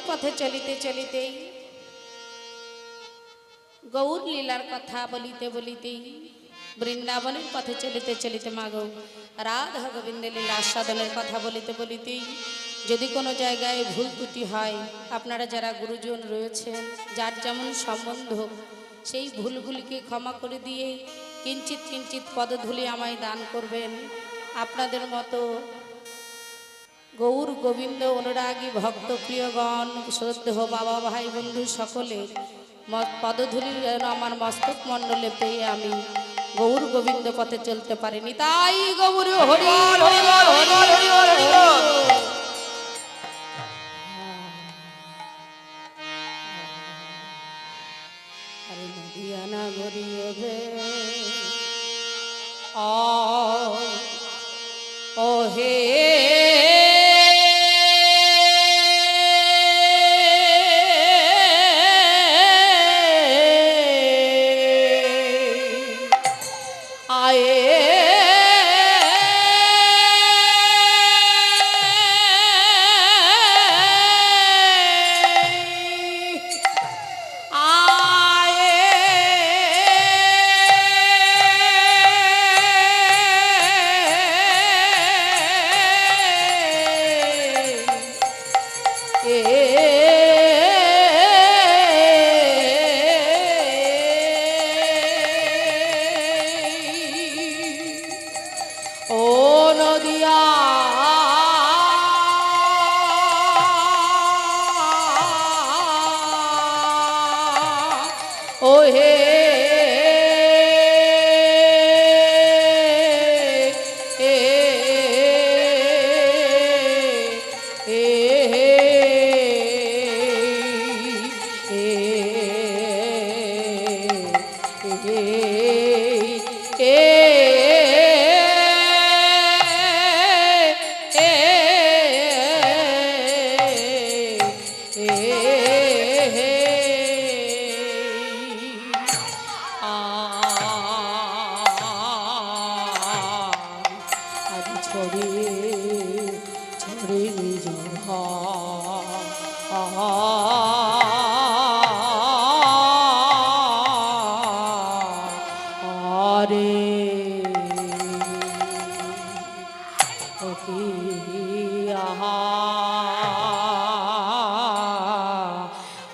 পথে চলিতে চলিতেই গৌর লীলার কথা বলিতে বলিতেই বৃন্দাবনের পথে চলিতে চলিতে মাগো রাধা গোবিন্দ লীলা আস্বাদনের কথা বলিতে বলিতেই যদি কোনো জায়গায় ভুল ত্রুটি হয়, আপনারা যারা গুরুজন রয়েছেন, যার যেমন সম্বন্ধ, সেই ভুলগুলিকে ক্ষমা করে দিয়ে কিঞ্চিত কিঞ্চিত পদধূলি আমায় দান করবেন। আপনাদের মতো গৌর গোবিন্দ অনুরাগী ভক্ত প্রিয়গণ, শ্রদ্ধেয় বাবা ভাই বন্ধু সকলের পদধূলি যেন আমার মস্তক মণ্ডলে পেয়ে আমি গৌর গোবিন্দ পথে চলতে পারিনি। তাই গৌর হরি আরে নদিয়ানা গড়িয়ে বে ও হে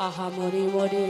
আহা মরে মরে